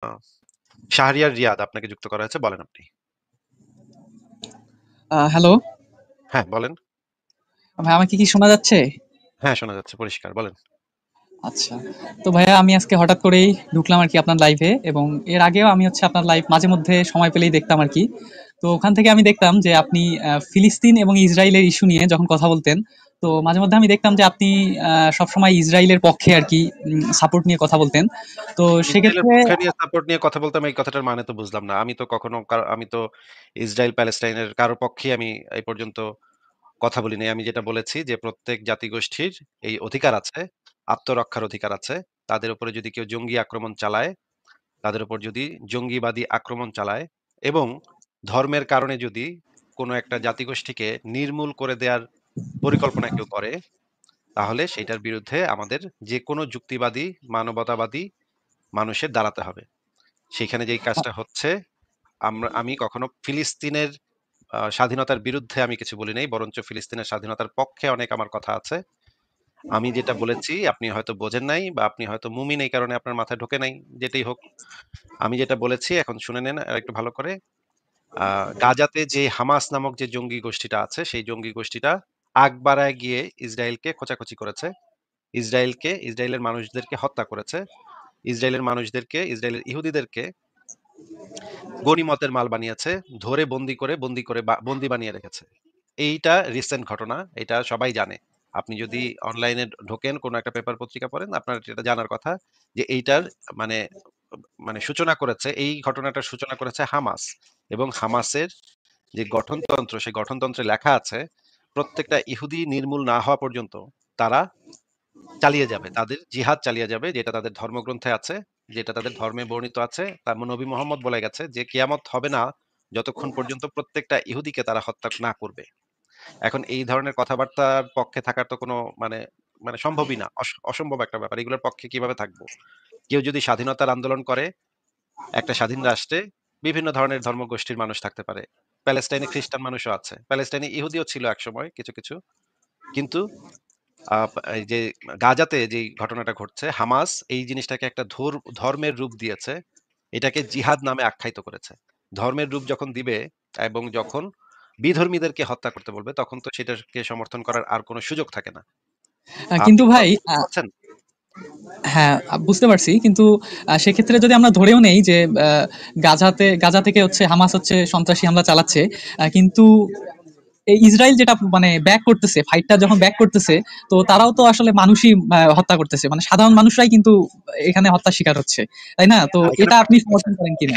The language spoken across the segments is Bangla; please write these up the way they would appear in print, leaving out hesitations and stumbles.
আ শাহরিয়ার রিয়াদ আপনাকে যুক্ত করা হয়েছে। বলেন আপনি। হ্যালো। হ্যাঁ, বলেন। ভাই আমাকে কি শোনা যাচ্ছে? হ্যাঁ, শোনা যাচ্ছে পরিষ্কার। বলেন। আচ্ছা। তো ভাইয়া আমি আজকে হঠাৎ করেই ঢুকলাম আরকি আপনার লাইভে, এবং এর আগেও আমি হচ্ছে আপনার লাইভ মাঝে মধ্যে সময় পেলেই দেখতাম আরকি। তো ওখান থেকে আমি দেখতাম যে আপনি ফিলিস্তিন এবং ইসরাইলের ইস্যু নিয়ে যখন কথা বলতেন, তো মাঝে মধ্যে আমি দেখতাম যে আপনি সবসময় ইসরাইলের পক্ষে আরকি সাপোর্ট নিয়ে কথা বলতেন। তো ইসরায়েলের সেক্ষেত্রে পক্ষে নিয়ে সাপোর্ট নিয়ে কথা বলতাম, এই কথাটার মানে তো বুঝলাম না। আমি তো কখনো আমি তো ইসরায়েল প্যালেস্টাইনের কারো পক্ষেই আমি এই পর্যন্ত কথা বলি নাই। আমি যেটা বলেছি যে প্রত্যেক জাতিগোষ্ঠীর এই অধিকার আছে, আত্মরক্ষার অধিকার আছে। তাদের উপরে যদি কেউ জঙ্গি আক্রমণ চালায়, তাদের উপর যদি জঙ্গিবাদী আক্রমণ চালায় এবং ধর্মের কারণে যদি কোনো একটা জাতিগোষ্ঠীকে নির্মূল করে দেয়ার পরিকল্পনা কেউ করে, তাহলে সেটার বিরুদ্ধে আমাদের যেকোনো যুক্তিবাদী, মানবতাবাদী মানুষের দাঁড়াতে হবে। সেখানে যেই কাজটা হচ্ছে, আমি কখনো ফিলিস্তিনের স্বাধীনতার বিরুদ্ধে আমি কিছু বলি নাই। বরঞ্চ ফিলিস্তিনের স্বাধীনতার পক্ষে অনেক আমার কথা আছে। আমি যেটা বলেছি আপনি হয়তো বোঝেন নাই বা আপনি হয়তো মুমিন এই কারণে আপনার মাথায় ঢোকে নাই। যেটাই হোক। আমি যেটা বলেছি এখন শুনে নেন আরেকটু ভালো করে। গাজাতে যে হামাস নামক যে জঙ্গি গোষ্ঠীটা আছে, সেই জঙ্গি গোষ্ঠীটা আগ বাড়ায় গিয়ে ইসরায়েলকে খোঁচাখুচি করেছে। ইসরায়েলের মানুষদেরকে হত্যা করেছে। ইসরায়েলের ইহুদিদেরকে গনিমতের মাল বানিয়েছে। ধরে বন্দি বানিয়ে রেখেছে। এইটা রিসেন্ট ঘটনা। এটা সবাই জানে। আপনি যদি অনলাইনে ঢোকেন, কোন একটা পেপার পত্রিকা পড়েন, আপনার এটা জানার কথা যে এইটার মানে এই ঘটনাটার সূচনা করেছে হামাস। এবং হামাসের যে গঠনতন্ত্র, সেই গঠনতন্ত্রে লেখা আছে প্রত্যেকটা ইহুদি নির্মূল না হওয়া পর্যন্ত তারা চালিয়ে যাবে। তাদের জিহাদ চালিয়ে যাবে, যেটা তাদের ধর্মগ্রন্থে আছে, যেটা তাদের ধর্মে বর্ণিত আছে। তার নবী মোহাম্মদ বলে গেছে যে কিয়ামত হবে না যতক্ষণ পর্যন্ত প্রত্যেকটা ইহুদিকে তারা হত্যা না করবে। এখন এই ধরনের কথাবার্তার পক্ষে থাকার তো কোনো মানে মানে সম্ভবই না। অসম্ভব একটা ব্যাপার। এগুলোর পক্ষে কিভাবে থাকবো? কেউ যদি স্বাধীনতার আন্দোলন করে একটা স্বাধীন রাষ্ট্রে, বিভিন্ন ধরনের ধর্মগোষ্ঠীর মানুষ থাকতে পারে। প্যালেস্টাইনে খ্রিস্টান মানুষও আছে। প্যালেস্টাইনে ইহুদিও ছিল একসময় কিছু, কিছু। কিন্তু এই যে গাজাতে যেই ঘটনাটা ঘটছে, হামাস এই জিনিসটাকে একটা ধর্মের রূপ দিয়েছে। এটাকে জিহাদ নামে আখ্যায়িত করেছে। ধর্মের রূপ যখন দিবে এবং যখন বিধর্মীদেরকে হত্যা করতে বলবে, তখন তো সেটাকে সমর্থন করার আর কোনো সুযোগ থাকে না। কিন্তু আপনি কি ভাই কথা বুঝতে পারছেন? হ্যাঁ, বুঝতে পারছি। কিন্তু সেক্ষেত্রে যদি আমরা ধরেও নেই যে গাজা থেকে হচ্ছে হামাস হচ্ছে সন্ত্রাসী হামলা চালাচ্ছে, কিন্তু এই ইসরায়েল যেটা মানে ব্যাক করতেছে, ফাইটটা যখন ব্যাক করতেছে, তো তারাও তো আসলে মানুষই হত্যা করতেছে, মানে সাধারণ মানুষরাই কিন্তু এখানে হত্যার শিকার হচ্ছে, তাই না? তো এখানে এটা আপনি পার্থক্য আছে। সমর্থন করেন কিনা?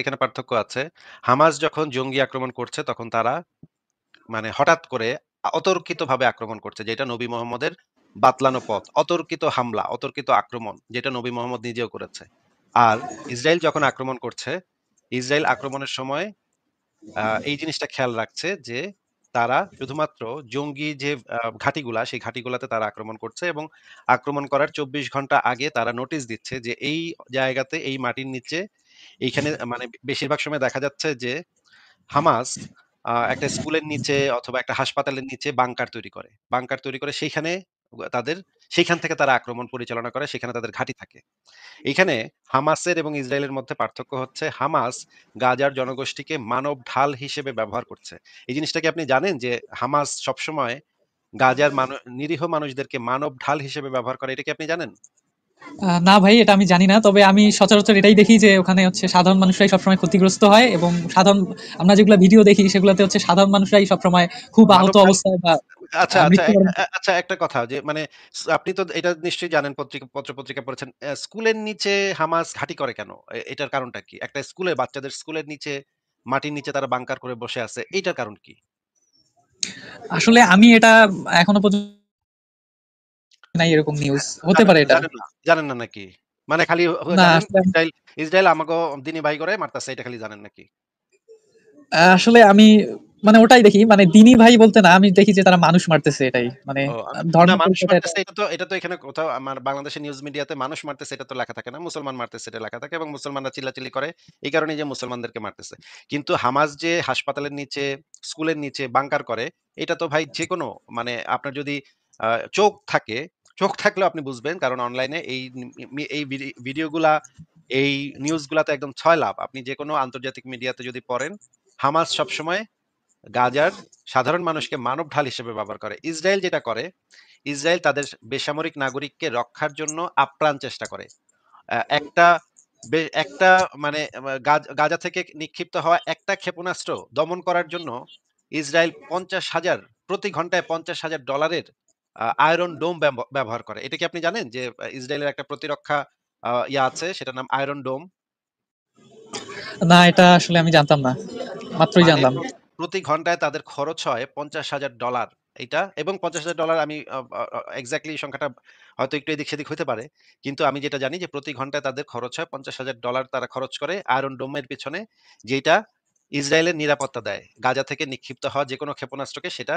এখানে পার্থক্য আছে। হামাস যখন জঙ্গি আক্রমণ করছে, তখন তারা মানে হঠাৎ করে অতর্কিতভাবে আক্রমণ করছে, যেটা নবী মোহাম্মদের বাতলানো পথ। অতর্কিত হামলা, অতর্কিত আক্রমণ, যেটা নবী মোহাম্মদ নিজেও করেছে। আর ইসরায়েল যখন আক্রমণ করছে, ইসরায়েল আক্রমণের সময় এই জিনিসটা খেয়াল রাখছে যে তারা শুধুমাত্র জঙ্গি যে ঘাঁটিগুলা, সেই ঘাঁটিগুলাতে তারা আক্রমণ করছে এবং আক্রমণ করার ২৪ ঘন্টা আগে তারা নোটিশ দিচ্ছে যে এই জায়গাতে, এই মাটির নিচে, এইখানে মানে বেশিরভাগ সময় দেখা যাচ্ছে যে হামাস একটা স্কুলের নিচে অথবা একটা হাসপাতালের নিচে বাংকার তৈরি করে সেইখানে তাদের সেইখান থেকে তারা আক্রমণ পরিচালনা করে, সেখানে তাদের ঘাঁটি থাকে। এইখানে হামাসের এবং ইসরায়েলের মধ্যে পার্থক্য হচ্ছে হামাস গাজার জনগোষ্ঠীকে মানব ঢাল হিসেবে ব্যবহার করছে। এই জিনিসটা কি আপনি জানেন যে হামাস সবসময় নিরীহ মানুষদেরকে মানব ঢাল হিসেবে ব্যবহার করে? এটা কি আপনি জানেন? না ভাই, এটা আমি জানি না। তবে আমি সচরাচর এটাই দেখি যে ওখানে হচ্ছে সাধারণ মানুষরাই সবসময় ক্ষতিগ্রস্ত হয়, এবং আমরা যেগুলা ভিডিও দেখি সেগুলাতে হচ্ছে সাধারণ মানুষরাই সবসময় খুব আহত মানব ঢাল অবস্থায় বা আচ্ছা, আচ্ছা, মৃত্যুবরণ করে। আচ্ছা, একটা কথা যে মানে আপনি তো এটা নিশ্চয়ই জানেন, পত্র-পত্রিকা পড়েছেন। স্কুলের নিচে হামাস ঘাঁটি করে কেন? এটার কারণটা কি? একটা বাচ্চাদের স্কুলের নিচে, মাটির নিচে তারা বাংকার করে বসে আছে। এইটার কারণ কি? আসলে আমি এটা এখনো পর্যন্ত নাই এরকম নিউজ। হতে জানেন পারে এটা। জানেন না? জানেন না নাকি? মানে খালি না জানেন আসলে ইসরায়েল আমাগো দিনী ভাই করে মারতাছে, এটা খালি জানেন নাকি? আসলে আমি মানে ওটাই দেখি, মানে দিনী ভাই বলতে না, আমি দেখি যে তারা মানুষ মারতেছে, এটাই মানে ও না, ধর্মের মানুষ পরিচয়টা এটা। মারতেছে এটা তো এখানে কোথাও আমার বাংলাদেশের নিউজ মিডিয়াতে মানুষ মারতেছে এটা তো লেখা থাকে না। মুসলমান মারতেছে এটা লেখা থাকে এবং মুসলমানরা চিল্লাচিল্লি করে। এই কারণেই যে মুসলমানদেরকে মারতেছে। কিন্তু হামাস যে হাসপাতালের নিচে, স্কুলের নিচে বাংকার করে, এটা তো ভাই যেকোনো মানে আপনার যদি আ চোখ থাকে, চোখ থাকলেও আপনি বুঝবেন। কারণ অনলাইনে এই ভিডিওগুলা এই নিউজগুলাতে একদম ছয়লাপ। আপনি যেকোনো আন্তর্জাতিক মিডিয়াতে যদি পড়েন, হামাস সবসময় গাজার সাধারণ মানুষকে মানব ঢাল হিসেবে ব্যবহার করে। ইসরায়েল যেটা করে, ইসরায়েল তাদের বেসামরিক নাগরিককে রক্ষার জন্য আপ্রাণ চেষ্টা করে। একটা একটা মানে গাজা থেকে নিক্ষিপ্ত হওয়া একটা ক্ষেপণাস্ত্র দমন করার জন্য ইসরায়েল ৫০,০০০ প্রতি ঘন্টায় $৫০,০০০ আয়রন ডোম ব্যবহার করে। এটা কি আপনি জানেন যে ইসরায়েলের একটা প্রতিরক্ষা আছে সেটার নাম আয়রন ডোম? না, এটা আসলে আমি জানতাম না, মাত্রই মানে জানলাম। প্রতি ঘন্টায় তাদের খরচ হয় $৫০,০০০। এইটা এবং $৫০,০০০ আমি এক্সাক্টলি সংখ্যাটা হয়তো একটু এদিক সেদিক হইতে পারে। কিন্তু আমি যেটা জানি যে প্রতি ঘন্টায় তাদের খরচ হয় $৫০,০০০ তারা খরচ করে আয়রন ডোমের পিছনে, যেটা ইসরায়েলের নিরাপত্তা দেয়। গাজা থেকে নিক্ষিপ্ত হওয়া যেকোনো ক্ষেপণাস্ত্রকে সেটা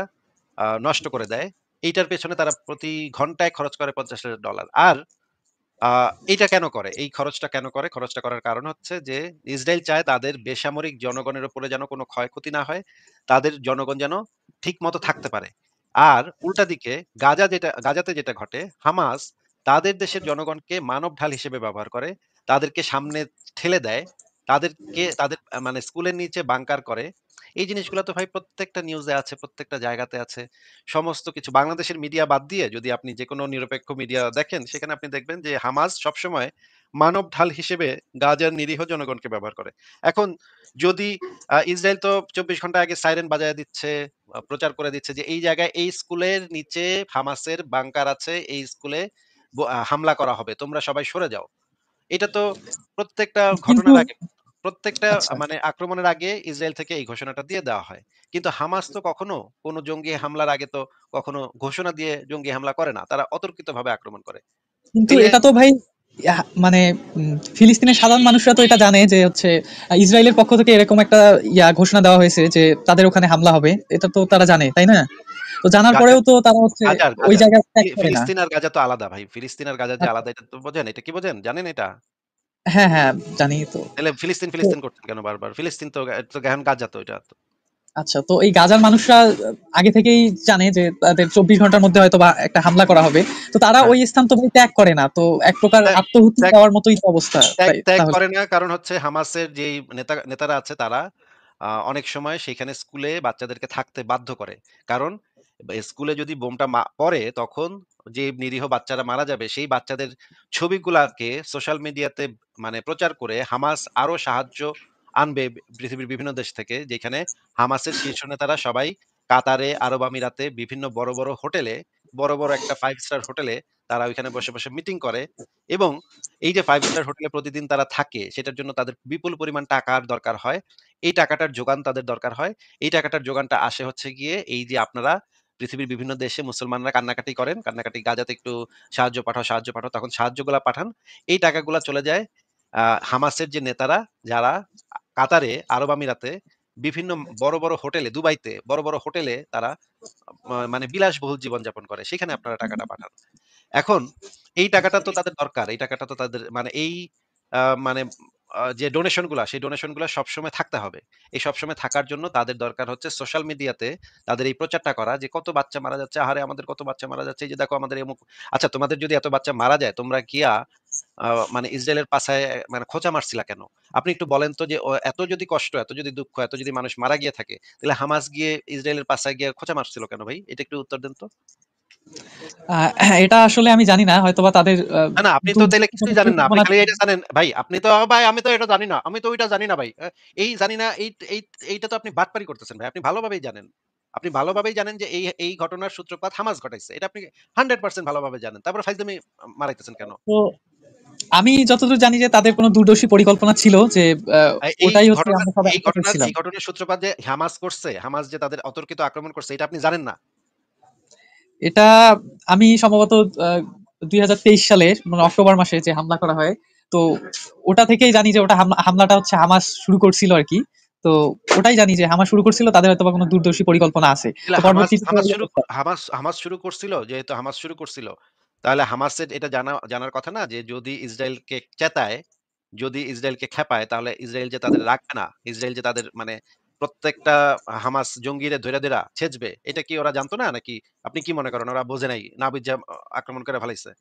নষ্ট করে দেয়। এইটার পেছনে তারা প্রতি ঘন্টায় খরচ করে $৫০,০০০। আর আ এইটা কেন করে? এই খরচটা কেন করে? খরচটা করার কারণ হচ্ছে যে ইসরায়েল চায় তাদের বেসামরিক জনগণের উপরে যেন কোনো ক্ষয়ক্ষতি না হয়। তাদের জনগণ যেন ঠিকমতো থাকতে পারে। আর উল্টা দিকে গাজাতে যেটা ঘটে, হামাস তাদের দেশের জনগণকে মানব ঢাল হিসেবে ব্যবহার করে। তাদেরকে সামনে ঠেলে দেয়। তাদের মানে স্কুলের নিচে বাঙ্কার করে। এই জিনিসগুলা তো ভাই প্রত্যেকটা নিউজে আছে, প্রত্যেকটা জায়গাতে আছে। সমস্ত কিছু বাংলাদেশের মিডিয়া বাদ দিয়ে যদি আপনি যেকোনো নিরপেক্ষ মিডিয়া দেখেন, সেখানে আপনি দেখবেন যে হামাস সবসময় মানব ঢাল হিসেবে গাজার নিরীহ জনগণকে ব্যবহার করে। এখন যদি ইসরায়েল তো ২৪ ঘন্টা আগে সাইরেন বাজায় দিচ্ছে, প্রচার করে দিচ্ছে যে এই জায়গায় এই স্কুলের নিচে হামাসের বাংকার আছে, এই স্কুলে হামলা করা হবে। তোমরা সবাই সরে যাও। এটা তো প্রত্যেকটা কিন্তু ঘটনার আগে, প্রত্যেকটা আচ্ছা, আক্রমণের আগে ইসরায়েল থেকে এই ঘোষণাটা দিয়ে দেওয়া হয়। কিন্তু হামাস তো কখনো কোনো জঙ্গি হামলার আগে তো কখনো ঘোষণা দিয়ে জঙ্গি হামলা করে না। তারা অতর্কিতভাবে আক্রমণ করে। কিন্তু তাইলে এটা তো ভাই মানে ফিলিস্তিনের সাধারণ মানুষরা তো এটা জানে যে হচ্ছে ইসরায়েলের পক্ষ থেকে এরকম একটা ঘোষণা দেওয়া হয়েছে যে তাদের ওখানে হামলা হবে, এটা তো তারা জানে, তাই না? তো জানার গাজা পরেও তো তারা হচ্ছে ওই গাজার জায়গায় ত্যাগ করে না। ফিলিস্তিন আর গাজা তো আলাদা ভাই। ফিলিস্তিন আর গাজা যে আচ্ছা, আলাদা এটা তো বোঝেন? এটা কি বোঝেন? জানেন এটা? হ্যাঁ হ্যাঁ, জানি তো। তাহলে ফিলিস্তিন, তো ফিলিস্তিন করছেন কেন বারবার? ফিলিস্তিন তো এখন গাজা তো এটা তো। আচ্ছা, তো এই গাজার মানুষরা আগে থেকেই জানে যে তাদের ২৪ ঘন্টার মধ্যে হয়তো বা একটা হামলা করা হবে। তো তারা হ্যাঁ। ওই স্থান তো ভাই ত্যাগ করে না, তো এক প্রকার ত্যাগ আত্মহুতি ত্যাগ দেওয়ার মতোই তো অবস্থা, ত্যাগ তাই ত্যাগ তাহলে। করে না, কারণ হচ্ছে হামাসের যেই নেতারা আছে তারা অনেক সময় সেখানে স্কুলে বাচ্চাদেরকে থাকতে বাধ্য করে। কারণ স্কুলে যদি বোমটা পড়ে তখন যে নিরীহ বাচ্চারা মারা যাবে সেই বাচ্চাদের ছবিগুলাকে সোশ্যাল মিডিয়াতে মানে প্রচার করে হামাস আরো সাহায্য আনবে পৃথিবীর বিভিন্ন দেশ থেকে, যেখানে হামাসের শীর্ষ নেতারা সবাই কাতারে, আরব আমিরাতে বিভিন্ন বড় বড় হোটেলে, বড় বড় একটা 5 স্টার হোটেলে তারা ওইখানে বসে বসে মিটিং করে। এবং এই যে 5 স্টার হোটেলে প্রতিদিন তারা থাকে, সেটার জন্য তাদের বিপুল পরিমাণ টাকার দরকার হয়। এই টাকাটার যোগান তাদের দরকার হয়। এই টাকাটার যোগানটা আসে হচ্ছে গিয়ে এই যে আপনারা পৃথিবীর বিভিন্ন দেশে মুসলমানরা কান্নাকাটি করেন, কান্নাকাটি গাজাতে একটু সাহায্য পাঠাও, সাহায্য পাঠাও। তখন সাহায্যগুলা পাঠান। এই টাকাগুলা চলে যায় হামাসের যে নেতারা যারা কাতারে, আরব আমিরাতে বিভিন্ন বড়, বড় হোটেলে, দুবাইতে বড়, বড় হোটেলে তারা মানে বিলাসবহুল জীবনযাপন করে। সেখানে আপনারা টাকাটা পাঠান। এখন এই টাকাটা তো তাদের দরকার। এই টাকাটা তো তাদের মানে এই মানে যে ডোনেশন গুলা, সেই ডোনেশন গুলা সবসময় থাকতে হবে। এই সবসময় থাকার জন্য তাদের দরকার হচ্ছে সোশ্যাল মিডিয়াতে তাদের এই প্রচারটা করা যে কত বাচ্চা মারা যাচ্ছে। আহারে আমাদের কত বাচ্চা মারা যাচ্ছে। এই যে দেখো আমাদের অমুক। আচ্ছা তোমাদের যদি এত বাচ্চা মারা যায় তোমরা গিয়া মানে ইসরায়েলের পাছায় মানে খোঁচা মারছিলা কেন? আপনি একটু বলেন তো যে এত যদি কষ্ট, এত যদি দুঃখ, এত যদি মানুষ মারা গিয়ে থাকে, তাহলে হামাস গিয়ে ইসরায়েলের পাছায় গিয়ে খোঁচা মারছিল কেন ভাই? এটা একটু উত্তর দেন তো। এটা আসলে আমি জানি না, হয়তোবা তাদের না, না, আপনি তো তাইলে দুর্যোগের কিছুই কোনো জানেন না। আপনি পরিকল্পনা খালি ছিল। এটা জানেন ভাই, আপনি তো ভাই আমি তো এটা জানি না। আমি তো ওইটা জানি না ভাই। এই জানি না এই এইটা তো আপনি বাটপারি করতেছেন ভাই। আপনি ভালোভাবেই জানেন। আপনি ভালোভাবেই জানেন যে এই ঘটনার সূত্রপাত হামাস ঘটাইছে। এটা আপনি 100% ভালোভাবে জানেন। তারপরে ফাইজলামি মারাইতেছেন কেন? তো আমি যতদূর জানি যে তাদের কোনো দূরদর্শী পরিকল্পনা ছিল যে এই ওটাই হচ্ছে ঘটনা আমরা সবাই এই আশা ঘটনার করছিলাম। এই ঘটনার সূত্রপাত যে হামাস করছে, হামাস যে তাদের অতর্কিত আক্রমণ করছে এটা আপনি জানেন না? এটা আমি সম্ভবত ২০২৩ সালের মানে অক্টোবর মাসে যে হামলা করা হয়, তো ওটা থেকেই জানি যে ওটা হামলাটা হচ্ছে হামাস শুরু করছিল আর কি। তো ওটাই জানি যে হামাস শুরু করছিল, তাদের হয়তো বা কোনো দূরদর্শী পরিকল্পনা আছে। তাহলে তো পরবর্তীতে তো এই অবস্থা। হামাস শুরু করছিল, যেহেতু হামাস শুরু করছিল, তাহলে হামাসের এটা জানার কথা না যে যদি ইসরায়েলকে চেতায়, যদি ইসরায়েলকে খেপায়, তাহলে ইসরায়েল যে তাদের রাখবে না, ইসরায়েল যে তাদের মানে প্রত্যেকটা হামাস জঙ্গিরে ধইরা, ধইরা ছেঁচবে, এটা কি ওরা জানতো না নাকি? আপনি কি মনে করেন ওরা বোঝে নাই? না বুইঝা আক্রমণ করে ফেলাইছে?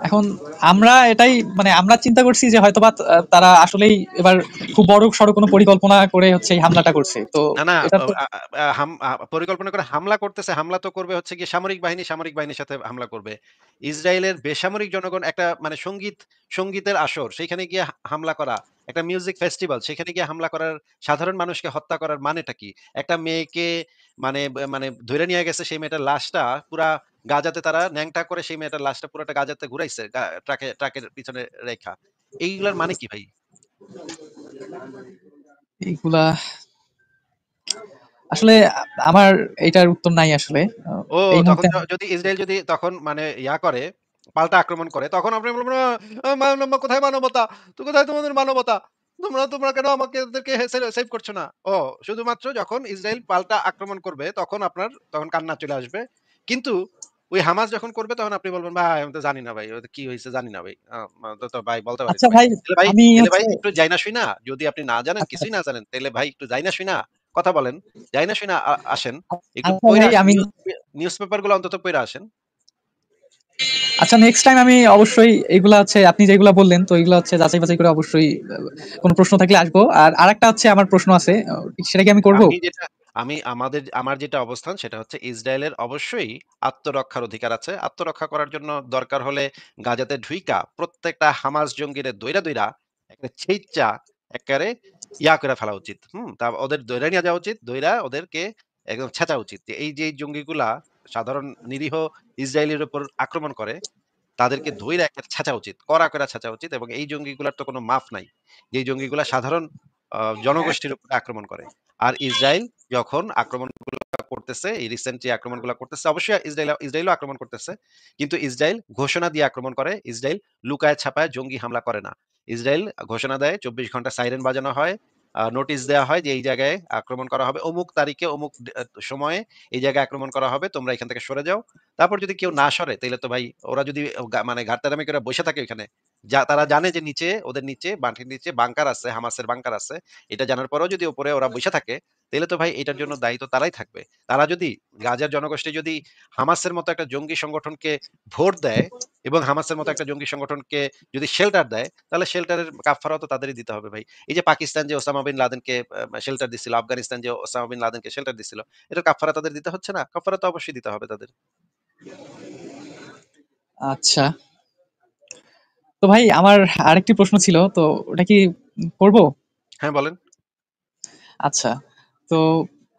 এখন আমরা এটাই মানে আমরা চিন্তা করছি যে হয়তোবা তারা আসলেই এবার খুব বড় সড় কোনো পরিকল্পনা করে হচ্ছে এই হামলাটা করছে। তো না, না, এটা তো পরিকল্পনা করে হামলা করতেছে। হামলা তো করবে হচ্ছে গিয়ে সামরিক বাহিনীর সাথে হামলা করবে। ইসরায়েলের বেসামরিক জনগণ একটা মানে সংগীতের আসর, সেখানে গিয়ে হামলা করা, একটা মিউজিক ফেস্টিভাল, সেখানে গিয়ে হামলা করার, সাধারণ মানুষকে হত্যা করার মানেটা কি? একটা মেয়েকে মানে ধইরা নিয়ে গেছে, সেই মেয়েটার লাশটা পুরা গাজাতে তারা ন্যাংটা করে সেই মেয়েটার লাশটা পুরাটা গাজাতে ঘুরাইছে ট্রাকের পিছনে রেখা। এইগুলার মানে কি ভাই? এইগুলা আসলে আমার এটার উত্তর নাই আসলে। ও এই তখন মুহূর্তে যদি ইসরায়েল যদি তখন মানে ইয়া করে, পাল্টা আক্রমণ করে, তখন আপনি বলবেন, কোথায় মানবতা? তো কোথায় তোমাদের মানবতা? তোমরা কেন আমাদেরকে সেভ করছো না?" শুধুমাত্র যখন ইসরায়েল পাল্টা আক্রমণ করবে তখন তখন কান্না চলে আসবে। কিন্তু ওই হামাস যখন করবে তখন আপনি বলবেন, "ভাই আমি তো জানি না ভাই। ওদের কি হইছে জানি না ভাই। তো ভাই বলতে পারি আচ্ছা না ভাই।" ভাই, আমি তাইলে ভাই হচ্ছে একটু জাইনা শুইনা, যদি আপনি না জানেন, আচ্ছা, কিছুই না জানেন, তাইলে ভাই একটু জাইনা শুইনা কথা বলেন। জাইনা শুইনা আসেন। একটু আচ্ছা পইড়া ভাই আসেন। আমি নিউজ পেপার গুলো অন্তত পইড়া আসেন। আচ্ছা নেক্সট টাইম আমি অবশ্যই এগুলা হচ্ছে আপনি যেগুলা বললেন তো এগুলা হচ্ছে যাচাই বাছাই করে অবশ্যই কোনো প্রশ্ন থাকলে আসবো। আর আরেকটা হচ্ছে আমার প্রশ্ন আছে, সেটা কি আমি করব? আমি যেটা আমার যেটা অবস্থান সেটা হচ্ছে, ইসরায়েলের অবশ্যই আত্মরক্ষার অধিকার আছে। আত্মরক্ষা করার জন্য দরকার হলে গাজাতে ঢুইকা প্রত্যেকটা হামাস জঙ্গিরে দইরা একটা ছেইচ্চা এক্কারে করে ফেলা উচিত। তা ওদের দইরা নিয়ে যাওয়া উচিত। দইরা ওদেরকে একদম ছেঁচা উচিত। যে এই জঙ্গিগুলা সাধারণ নিরীহ ইসরায়েলির উপর আক্রমণ করে, তাদেরকে ধইরা একটা ছাঁচা উচিত। কড়া করে ছাঁচা উচিত, এবং এই জঙ্গিগুলার তো কোনো মাফ নাই। যেই জঙ্গিগুলা সাধারণ জনগোষ্ঠীর উপরে আক্রমণ করে। আর ইসরায়েল যখন আক্রমণগুলা করতেছে, এই রিসেন্ট যে আক্রমণগুলা করতেছে, অবশ্যই ইসরায়েলও আক্রমণ করতেছে। কিন্তু ইসরায়েল ঘোষণা দিয়ে আক্রমণ করে। ইসরায়েল লুকায় ছাপায় জঙ্গি হামলা করে না। ইসরায়েল ঘোষণা দেয়, ২৪ ঘন্টা সাইরেন বাজানো হয়। নোটিশ দেয়া হয় যে এই জায়গায় আক্রমণ করা হবে। অমুক তারিখে অমুক সময়ে এই জায়গায় আক্রমণ করা হবে। তোমরা এখান থেকে সরে যাও। তারপর যদি কেউ না সরে, তাইলে তো ভাই ওরা যদি মানে ঘাড়তেরামি করে বসে থাকে ওইখানে, তারা জানে যে ওদের নিচে মাটির নিচে বাংকার আছে, হামাসের বাংকার আছে। এটা জানার পরেও যদি উপরে ওরা বসে থাকে, তাহলে তো ভাই এটার জন্য দায়ী তো তারাই থাকবে। তারা যদি গাজার জনগোষ্ঠী যদি হামাসের মতো একটা জঙ্গি সংগঠনকে ভোট দেয়, এবং হামাসের মতো একটা জঙ্গি সংগঠনকে যদি শেল্টার দেয়, তাহলে শেল্টারের কাফফারাও তো তাদেরই দিতে হবে ভাই। এই যে পাকিস্তান যে ওসামা বিন লাদেনকে শেল্টার দিছিল, আফগানিস্তান যে ওসামা বিন লাদেনকে শেল্টার দিছিল, এটার কাফফারা তাদের দিতে হচ্ছে না? কাফফারা তো অবশ্যই দিতে হবে তাদের। আচ্ছা, তো ভাই আমার আরেকটি প্রশ্ন ছিল, তো ওটা কি করব? হ্যাঁ, বলেন। আচ্ছা, তো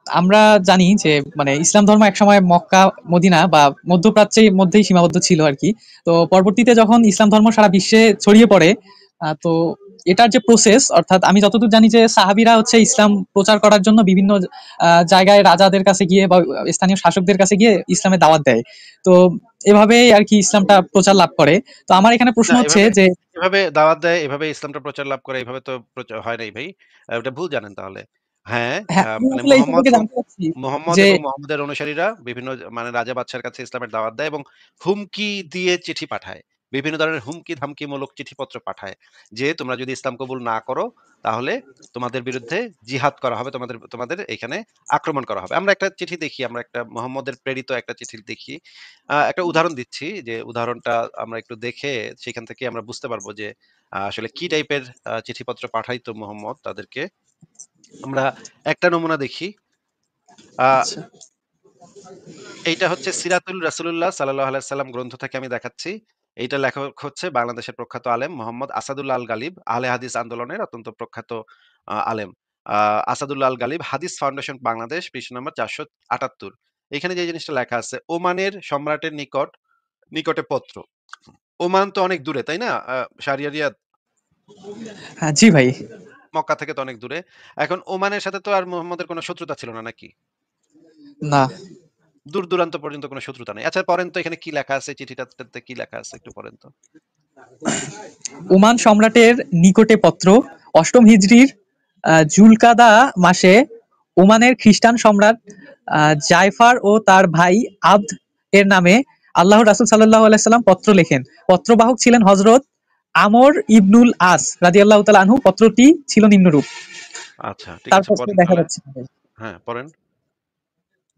আমরা জানি যে মানে ইসলাম ধর্ম একসময় মক্কা মদিনা বা মধ্যপ্রাচ্যের মধ্যেই সীমাবদ্ধ ছিল আর কি। তো পরবর্তীতে যখন ইসলাম ধর্ম সারা বিশ্বে ছড়িয়ে পড়ে, তো এটার যে প্রসেস, অর্থাৎ আমি যতদূর জানি যে সাহাবীরা হচ্ছে ইসলাম প্রচার করার জন্য বিভিন্ন জায়গায় রাজাদের কাছে গিয়ে বা স্থানীয় শাসকদের কাছে গিয়ে ইসলামের দাওয়াত দেয়। তো এভাবেই আর কি ইসলামটা প্রচার লাভ করে। তো আমার এখানে প্রশ্ন না, হচ্ছে এভাবে যে এভাবে দাওয়াত দেয়, এভাবে ইসলামটা প্রচার লাভ করে, এভাবে তো হয় নাই ভাই। ওটা ভুল জানেন তাহলে। হ্যাঁ, হ্যাঁ, আমি মানে আসলে এই সম্পর্কে জানতে চাচ্ছি মোহাম্মদ যে এবং মোহাম্মদের অনুসারীরা বিভিন্ন মানে রাজা বাদশার কাছে ইসলামের দাওয়াত দেয়, এবং হুমকি দিয়ে চিঠি পাঠায়। বিভিন্ন ধরনের হুমকি-ধামকিমূলক চিঠিপত্র পাঠায়। যে তোমরা যদি ইসলাম কবুল না করো, তাহলে তোমাদের বিরুদ্ধে জিহাদ করা হবে, তোমাদের তোমাদের এখানে আক্রমণ করা হবে। আমরা একটা মোহাম্মদের প্রেরিত একটা চিঠি দেখি। একটা উদাহরণ দিচ্ছি, যে উদাহরণটা আমরা একটু দেখে সেখান থেকে আমরা বুঝতে পারবো যে আসলে কি টাইপের চিঠিপত্র পাঠাইতো মোহাম্মদ তাদেরকে। আমরা একটা নমুনা দেখি। আ আচ্ছা, এইটা হচ্ছে সিরাতুল রাসূলুল্লাহ সাল্লাল্লাহু আলাইহি সাল্লাম গ্রন্থ থেকে আমি দেখাচ্ছি। এইটার লেখক হচ্ছে বাংলাদেশের প্রখ্যাত আলেম মোহাম্মদ আসাদুল্লাহ আল গালিব, আহলে হাদিস আন্দোলনের অত্যন্ত প্রখ্যাত আলেম। আ আসাদুল্লাহ আল গালিব, হাদিস ফাউন্ডেশন বাংলাদেশ, পৃষ্ঠা নম্বর ৪৭৮। এখানে যে জিনিসটা লেখা আছে, ওমানের সম্রাটের নিকটে পত্র। ওমান তো অনেক দূরে, তাই না? শারিয়া রিয়াদ, হ্যাঁ জি ভাই। মক্কা থেকে তো অনেক দূরে। এখন ওমানের সাথে তো আর মুহাম্মদের কোনো শত্রুতা ছিল না নাকি? না, দূর-দূরান্ত পর্যন্ত কোনো শত্রুতা নাই। আচ্ছা পড়েন তো এখানে কি লেখা আছে, চিঠিটাতে কি লেখা আছে একটু পড়েন তো। ওমান সম্রাটের নিকটে পত্র, অষ্টম হিজরির জুলকাদা মাসে ওমানের খ্রিস্টান সম্রাট জায়ফার ও তার ভাই আবদ এর নামে আল্লাহর রাসূল সাল্লাল্লাহু আলাইহি সাল্লাম পত্র লেখেন। পত্রবাহক ছিলেন হযরত আমর ইবনুল আস রাদিয়াল্লাহু তাআলা আনহু। পত্রটি ছিল নিম্নরূপ। আচ্ছা ঠিক আছে, তারপর পড়েন দেখা তাহলে। যাচ্ছে। হ্যাঁ, পড়েন।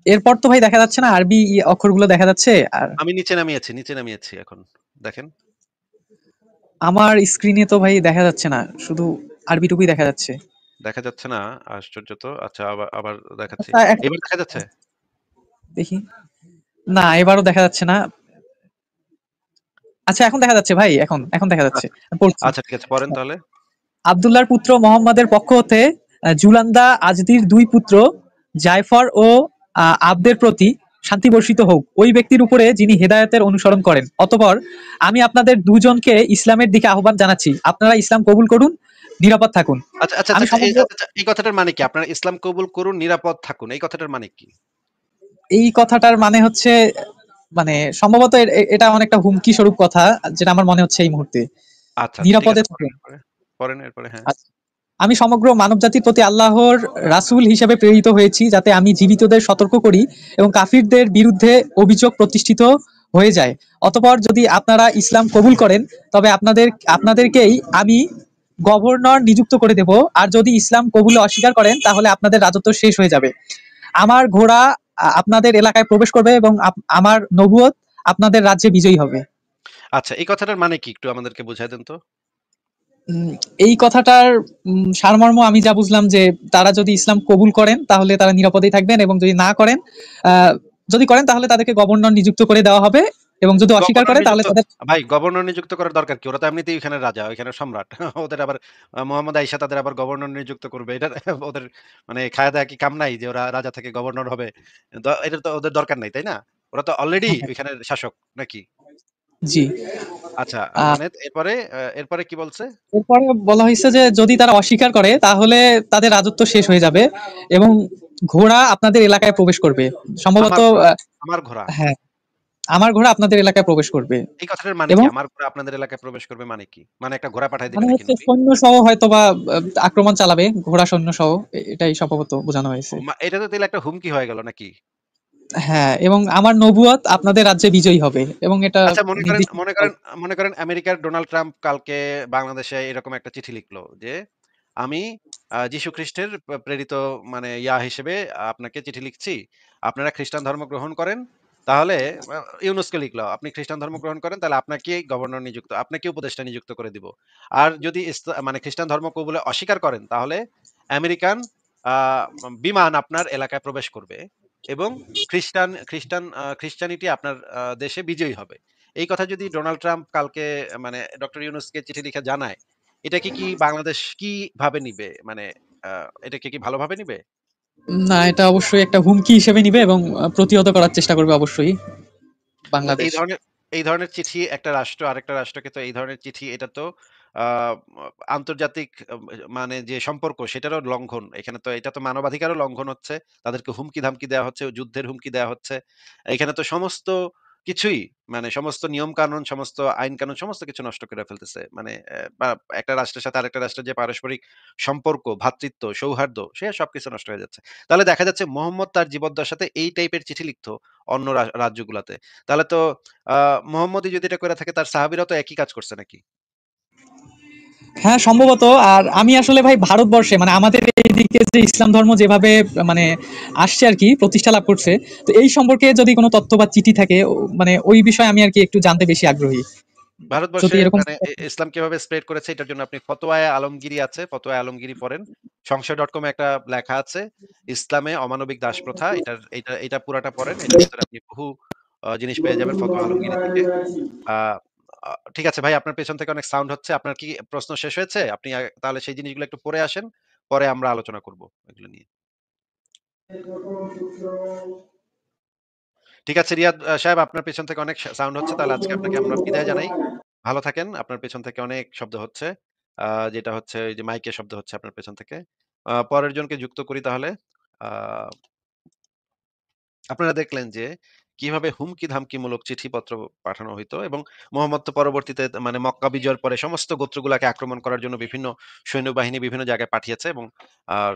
এরপর তো ভাই দেখা যাচ্ছে না আরবি অক্ষরগুলো দেখা যাচ্ছে। আর আমি নিচে নামিয়েছি এখন। দেখেন। আমার স্ক্রিনে তো ভাই দেখা যাচ্ছে না, শুধু আরবিটুকুই দেখা যাচ্ছে। দেখা যাচ্ছে না? আশ্চর্য তো। আচ্ছা, আবার আবার দেখাচ্ছি। আচ্ছা, এবার দেখা যাচ্ছে? দেখি। না, এবারও দেখা যাচ্ছে না। আচ্ছা, এখন দেখা যাচ্ছে ভাই, এখন এখন দেখা যাচ্ছে। আচ্ছা, আমি পড়ছি। আচ্ছা ঠিক আছে। পড়েন তাহলে। আব্দুল্লাহর পুত্র মোহাম্মদের পক্ষ হতে জুলান্দা আজদির দুই পুত্র জায়ফর ও আবদের প্রতি শান্তি বর্ষিত হোক ওই ব্যক্তির উপরে যিনি হেদায়েতের অনুসরণ করেন। অতঃপর আমি আপনাদের দুজনকে ইসলামের দিকে আহ্বান জানাচ্ছি, আপনারা ইসলাম কবুল করুন, নিরাপদ থাকুন। আচ্ছা, আচ্ছা, আচ্ছা, আমি আচ্ছা, সমগ্র আচ্ছা, আচ্ছা, এই কথাটার মানে কি? আপনারা ইসলাম কবুল করুন, নিরাপদ থাকুন। এই কথাটার মানে কি? এই কথাটার মানে হচ্ছে, মানে সম্ভবত এটা অনেকটা হুমকি স্বরূপ কথা, যেটা আমার মনে হচ্ছে এই মুহূর্তে। আচ্ছা, আচ্ছা, ঠিক নিরাপদে আছে। পড়েন থাকুন। এরপরে। পড়েন এরপরে, হ্যাঁ। আচ্ছা, আমি সমগ্র মানবজাতির প্রতি আল্লাহর রাসূল হিসেবে প্রেরিত হয়েছি, যাতে আমি জীবিতদের সতর্ক করি এবং কাফিরদের বিরুদ্ধে অভিযোগ প্রতিষ্ঠিত হয়ে যায়। অতঃপর যদি আপনারা ইসলাম কবুল করেন, তবে আপনাদেরকেই আমি গভর্নর নিযুক্ত করে দেব। আর যদি ইসলাম কবুলে অস্বীকার করেন, তাহলে আপনাদের রাজত্ব শেষ হয়ে যাবে। আমার ঘোড়া আপনাদের এলাকায় প্রবেশ করবে এবং আমার নবুয়ত আপনাদের রাজ্যে বিজয়ী হবে। আচ্ছা, এই কথাটার মানে কি? একটু আমাদেরকে বুঝায় দেন তো। উম, এই কথাটার সারমর্ম আমি যা বুঝলাম যে, তারা যদি ইসলাম কবুল করেন তাহলে তারা নিরাপদেই থাকবেন, এবং যদি না করেন, আহ, যদি করেন তাহলে তাদেরকে গভর্নর নিযুক্ত করে দেওয়া হবে, এবং যদি অস্বীকার গভর্নর করে তাহলে নিযুক্ত তাদের। ভাই, গভর্নর নিযুক্ত করার দরকার কি? ওরা তো এমনিতেই ওইখানের রাজা, ওইখানের সম্রাট। ওদের আবার মোহাম্মদ আইসা তাদের আবার গভর্নর নিযুক্ত করবে। এটা ওদের মানে খায়া দেয়া কি কাম নাই যে ওরা রাজা থেকে গভর্নর হবে? এটা তো ওদের দরকার নাই, তাই না? ওরা তো অলরেডি হ্যাঁ, ওইখানের শাসক, নাকি? জি। আচ্ছা, আহ, মানে এরপরে এরপরে কি বলছে? এরপরে বলা হয়েছে যে যদি তারা অস্বীকার করে তাহলে তাদের রাজত্ব শেষ হয়ে যাবে, এবং ঘোড়া আপনাদের এলাকায় প্রবেশ করবে সম্ভবত। আমার ঘোড়া, আহ, আমার ঘোড়া। হ্যাঁ, আমার ঘোড়া আপনাদের এলাকায় প্রবেশ করবে। এই কথাটার মানে কি? এবং আমার ঘোড়া আপনাদের এলাকায় প্রবেশ করবে মানে কি? মানে একটা ঘোড়া পাঠায় দিবে মানে নাকি হচ্ছে নবী? সৈন্য সহ হয়তো বা আক্রমণ চালাবে, ঘোড়া সৈন্য সহ। এটাই সম্ভবত বোঝানো হয়েছে। এটা তো তাহলে একটা হুমকি হয়ে গেল নাকি? হ্যাঁ, এবং আমার নবুয়ত আপনাদের রাজ্যে বিজয়ী হবে, এবং এটা আচ্ছা, মনে করেন নির্দিষ্ট মনে করা করেন হবে। মনে করেন আমেরিকার ডোনাল্ড ট্রাম্প কালকে বাংলাদেশে এরকম একটা চিঠি লিখলো যে, আমি যীশু খ্রিস্টের প্রেরিত মানে হিসেবে আপনাকে চিঠি লিখছি। আপনারা খ্রিস্টান ধর্ম গ্রহণ করেন, তাহলে ইউনুসকে লিখলো, আপনি খ্রিস্টান ধর্ম গ্রহণ করেন, তাহলে আপনাকেই গভর্নর নিযুক্ত, আপনাকে উপদেষ্টা নিযুক্ত করে দিব। আর যদি মানে খ্রিস্টান ধর্ম কবুলে অস্বীকার করেন, তাহলে আমেরিকান বিমান আপনার এলাকায় প্রবেশ করবে এবং খ্রিস্টানিটি আপনার দেশে বিজয়ী হবে। এই কথা যদি ডোনাল্ড ট্রাম্প কালকে মানে ডক্টর ইউনূসকে চিঠি লিখে জানায়, এটাকে কি বাংলাদেশ কিভাবে নিবে? মানে এটাকে কি ভালোভাবে নিবে? না, এটা অবশ্যই একটা হুমকি হিসেবে নিবে, এবং প্রতিহত করার চেষ্টা করবে অবশ্যই তো বাংলাদেশ। এই ধরনের চিঠি একটা রাষ্ট্র আরেকটা রাষ্ট্রকে, তো এই ধরনের চিঠি, এটা তো আ আন্তর্জাতিক মানে যে সম্পর্ক সেটারও লঙ্ঘন। এখানে তো এটা তো মানবাধিকারও লঙ্ঘন হচ্ছে। তাদেরকে হুমকি-ধামকি দেওয়া হচ্ছে, যুদ্ধের হুমকি দেওয়া হচ্ছে। এখানে তো সমস্ত কিছুই মানে সমস্ত নিয়ম-কানুন, সমস্ত আইন-কানুন সমস্ত কিছু নষ্ট করে ফেলতেছে। মানে বা একটা রাষ্ট্রের সাথে আরেকটা রাষ্ট্রের যে পারস্পরিক সম্পর্ক, ভ্রাতৃত্ব, সৌহার্দ্য সে সবকিছু নষ্ট হয়ে যাচ্ছে। তাহলে দেখা যাচ্ছে মোহাম্মদ তার জীবদ্দশাতে এই টাইপের চিঠি লিখতো অন্য রাজ্যগুলাতে। তাহলে তো আ মোহাম্মদই যদি এটা করে থাকে, তার সাহাবীরাও তো একই কাজ করছে নাকি? হ্যাঁ, সম্ভবত। আর আমি আসলে ভাই ভারতবর্ষে, মানে আমাদের এইদিকে যে ইসলাম ধর্ম যেভাবে মানে আসছে আর কি, প্রতিষ্ঠা লাভ করছে, তো এই সম্পর্কে যদি কোনো তথ্য বা চিঠি থাকে, মানে ওই বিষয়ে আমি আর কি একটু জানতে বেশি আগ্রহী। যদি ভারতবর্ষে এরকম। মানে ইসলাম কিভাবে স্প্রেড করেছে এটার জন্য আপনি ফতোয়ায়ে আলমগীরি আছে, ফতোয়ায়ে আলমগীরি পড়েন। সংশয়.com এ একটা লেখা আছে, ইসলামে অমানবিক দাসপ্রথা। এটা পুরাটা পড়েন। এটার ভিতরে আপনি বহু জিনিস পেয়ে যাবেন ফতোয়া আলমগীরি থেকে। আ আ ঠিক আছে ভাই, আপনার পেছন থেকে অনেক সাউন্ড হচ্ছে। আপনার কি প্রশ্ন শেষ হয়েছে? আপনি তাহলে সেই জিনিসগুলো একটু পড়ে আসেন। পরে আমরা আলোচনা করব এগুলো নিয়ে। ঠিক আছে রিয়াদ সাহেব, আপনার পেছন থেকে অনেক সাউন্ড হচ্ছে। তাহলে আজকে আপনাকে আমরা বিদায় জানাই। ভালো থাকেন। আপনার পেছন থেকে অনেক শব্দ হচ্ছে। যেটা হচ্ছে ওই যে মাইকের শব্দ হচ্ছে আপনার পেছন থেকে। পরের জনকে যুক্ত করি তাহলে। আ আপনারা দেখলেন যে কিভাবে হুমকি-ধামকিমূলক চিঠিপত্র পাঠানো হইতো, এবং মুহাম্মদ তো পরবর্তীতে মানে মক্কা বিজয়ের পরে সমস্ত গোত্রগুলাকে আক্রমণ করার জন্য বিভিন্ন সৈন্যবাহিনী বিভিন্ন জায়গায় পাঠিয়েছে, এবং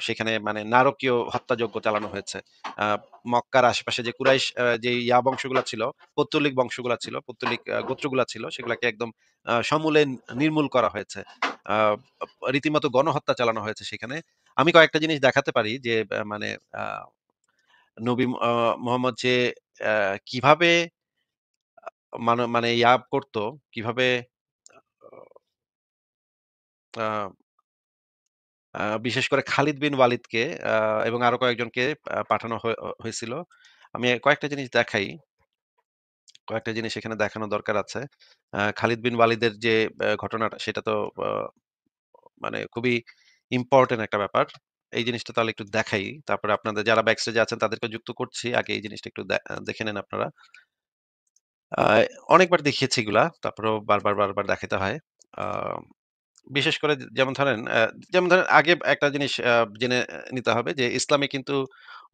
সেখানে মানে নারকীয় হত্যাযজ্ঞ চালানো হয়েছে। আ মক্কার আশেপাশে যে কুরাইশ যে বংশগুলা ছিল, পৌত্তলিক বংশগুলা ছিল, পৌত্তলিক গোত্রগুলা ছিল, সেগুলাকে একদম সমূলে নির্মূল করা হয়েছে। আ রীতিমতো গণহত্যা চালানো হয়েছে সেখানে। আমি কয়েকটা জিনিস দেখাতে পারি যে মানে আ নবী মুহাম্মদ যে আ কিভাবে মানে করত, কিভাবে আ বিশেষ করে খালিদ বিন ওয়ালিদকে আ এবং আরো কয়েকজনকে পাঠানো হয়েছিল। আমি কয়েকটা জিনিস দেখাই। কয়েকটা জিনিস এখানে দেখানো দরকার আছে। খালিদ বিন ওয়ালিদের যে ঘটনাটা সেটা তো আ মানে খুবই ইম্পোর্টেন্ট একটা ব্যাপার। এই জিনিসটা তাহলে একটু দেখাই। তারপরে আপনাদের যারা ব্যাক স্টেজে আছেন তাদেরকে যুক্ত করছি। আগে এই জিনিসটা একটু দেখে নেন আপনারা। আ অনেকবার দেখিয়েছি এগুলা। তারপরেও বারবার দেখাইতে হয়। আ বিশেষ করে যেমন ধরেন আগে একটা জিনিস জেনে নিতে হবে যে ইসলামে কিন্তু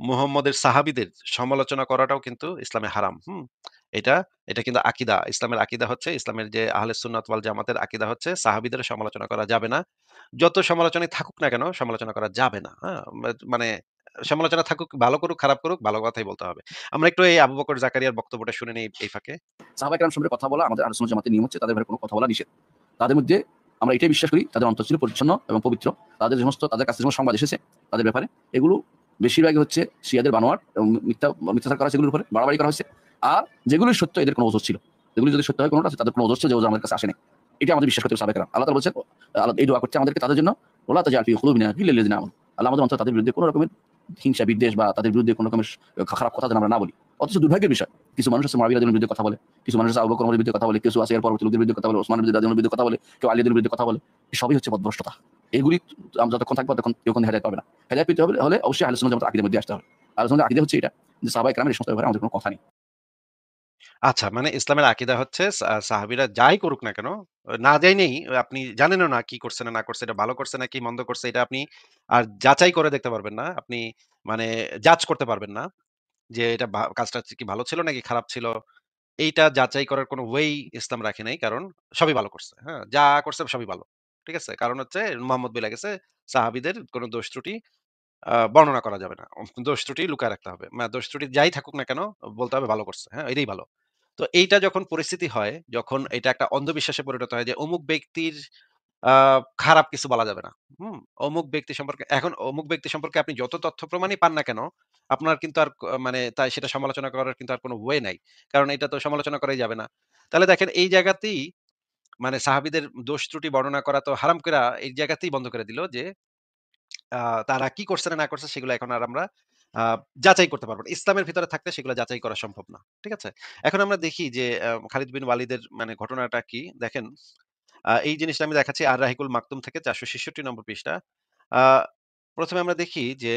মুহাম্মদের সাহাবীদের সমালোচনা করাটাও কিন্তু ইসলামে হারাম। হুম? এটা এটা কিন্তু আকীদা। ইসলামের আকীদা হচ্ছে ইসলামের যে আহলে সুন্নাত ওয়াল জামাতের আকীদা হচ্ছে সাহাবীদের সমালোচনা করা যাবে না। যত সমালোচনাই থাকুক না কেন সমালোচনা করা যাবে না। হ্যাঁ? মানে সমালোচনা থাকুক, ভালো করুক, খারাপ করুক, ভালো কথাই বলতে হবে। আমরা একটু এই আবু বকর জাকারিয়ার বক্তব্যটা শুনে নেই এই ফাঁকে। সাহাবায়ে কেরাম সম্পর্কে কথা বলা আমাদের আহলে সুন্নাত জামাতের নিয়ম হচ্ছে তাদের ব্যাপারে কোনো কথা বলা নিষেধ। তাদের মধ্যে আমরা এটাই বিশ্বাস করি তাদের অন্তর ছিল পরিচ্ছন্ন এবং পবিত্র। তাদের কাছে যে সমস্ত সংবাদ এসেছে তাদের ব্যাপারে এগুলো বেশিরভাগই হচ্ছে শিয়াদের বানোয়াট এবং মিথ্যাচার করা হয়েছে এগুলোর উপরে বাড়াবাড়ি করা হয়েছে। আর যেগুলো সত্য এদের কোনো ওজর ছিল। এগুলো যদি সত্য হয় কোনোটা তাদের কোনো ওজর ছিল যে ওজর আমাদের কাছে আসেনি। এটা আমাদের বিশ্বাস করতে হবে সাহাবায়ে কেরাম। আল্লাহ তাআলা বলছেন আল্লাহ এই দোয়া করছে আমাদেরকে তাদের জন্য ওয়ালা তাজআল ফি কুলুবিনা গিল্লাল লিযিনা আমানু। আল্লাহ আমাদের অন্তরে তাদের বিরুদ্ধে কোনো রকমের হিংসা বিদ্বেষ বা তাদের বিরুদ্ধে কোনো রকমের খারাপ কথা যেন আমরা না বলি। অথচ দুর্ভাগ্যের বিষয় কিছু মানুষ আছে মুআবিয়া রাদিয়াল্লাহু বিরুদ্ধে কথা বলে, কিছু মানুষ আছে আবু বকর ওমরের বিরুদ্ধে কথা বলে, কিছু আছে এর পরবর্তী লোকদের বিরুদ্ধে কথা বলে, ওসমান রাদিয়াল্লাহু বিরুদ্ধে কথা বলে, কেউ আলীদের বিরুদ্ধে কথা বলে। সবই হচ্ছে পথভ্রষ্টতা। এগুলি আমরা যতক্ষণ থাকবো ততক্ষণ কেউ কোনো হেদায়েত পাবে না। হেদায়েত পেতে হলে অবশ্যই আহলে সুন্নাত জামাতের আকীদার মধ্যে আসতে হবে। আহলে সুন্নাতের আকীদা হচ্ছে এটা যে সাহাবায়ে কেরামের এই সমস্ত ব্যাপারে আমাদের কোনো কথা নেই। আচ্ছা, মানে ইসলামের আকীদা হচ্ছে সাহাবীরা যাই করুক না কেন, না যাইনেই আপনি জানেনও না কি করছে না করছে, এটা ভালো করছে নাকি মন্দ করছে এটা আপনি আর যাচাই করে দেখতে পারবেন না। আপনি মানে জাজ করতে পারবেন না যে এটা কাজটা কি ভালো ছিল নাকি খারাপ ছিল। এইটা যাচাই করার কোনো ওয়েই ইসলাম রাখে নাই। কারণ সবই ভালো করছে। হ্যাঁ? যা করছে সবই ভালো। ঠিক আছে? কারণ হচ্ছে মুহাম্মদ বইলা গেছে সাহাবীদের কোনো দোষ ত্রুটি বর্ণনা করা যাবে না। দোষ ত্রুটি লুকায় রাখতে হবে। দোষ ত্রুটি যাই থাকুক না কেন বলতে হবে ভালো করছে। হ্যাঁ? এটাই ভালো। তো এইটা যখন পরিস্থিতি হয়, যখন এটা একটা অন্ধবিশ্বাসে পরিণত হয় যে অমুক ব্যক্তির আ খারাপ কিছু বলা যাবে না। হুম? অমুক ব্যক্তি সম্পর্কে আপনি যত তথ্য প্রমাণই পান না কেন, আপনার কিন্তু আর মানে তাই সেটা সমালোচনা করার কিন্তু আর কোনো ওয়ে নাই। কারণ এটা তো সমালোচনা করাই যাবে না। তাহলে দেখেন এই জায়গাতেই মানে সাহাবীদের দোষ ত্রুটি বর্ণনা করা তো হারাম কইরা এই জায়গাতেই বন্ধ করে দিল যে আ তারা কি করছে না করছে সেগুলো এখন আর আমরা আ যাচাই করতে পারব না। ইসলামের ভিতরে থাকলে সেগুলো যাচাই করা সম্ভব না। ঠিক আছে? এখন আমরা দেখি যে খালিদ বিন ওয়ালিদের মানে ঘটনাটা কি? দেখেন এই জিনিসটা আমি দেখাচ্ছি আর রাহিকুল মাকতুম থেকে ৪৬৬ নম্বর পৃষ্ঠা। আ ১ম এ আমরা দেখি যে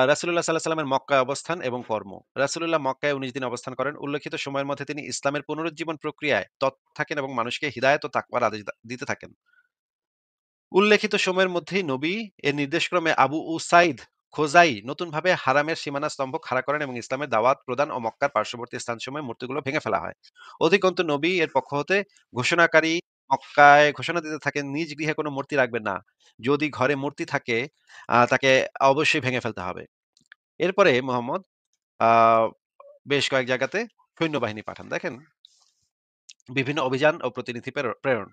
রাসূলুল্লাহ সাল্লাল্লাহু আলাইহি ওয়াসাল্লামের মক্কায় অবস্থান এবং কর্ম। রাসূলুল্লাহ মক্কায় ১৯ দিন অবস্থান করেন। উল্লেখিত সময়ের মধ্যে তিনি ইসলামের পুনরুজ্জীবন প্রক্রিয়ায় তৎপর থাকেন এবং মানুষকে হিদায়াত ও তাকওয়ার আদেশ দিতে থাকেন। উল্লেখিত সময়ের মধ্যেই নবী এর নির্দেশক্রমে আবু উসাইদ খোজাই নতুনভাবে হারামের সীমানা স্তম্ভ খাড়া করেন এবং ইসলামের দাওয়াত প্রদান ও মক্কার পার্শ্ববর্তী স্থানসমূহে মূর্তিগুলো ভেঙে ফেলা হয়। অধিকন্তু নবী এর পক্ষ হতে ঘোষণাকারী মক্কায় ঘোষণা দিতে থাকেন নিজ গৃহে কোনো মূর্তি রাখবেন না। যদি ঘরে মূর্তি থাকে তাকে অবশ্যই ভেঙে ফেলতে হবে। এরপরে মুহাম্মদ আ বেশ কয়েক জায়গাতে সৈন্যবাহিনী পাঠান। দেখেন বিভিন্ন অভিযান ও প্রতিনিধি প্রেরণ।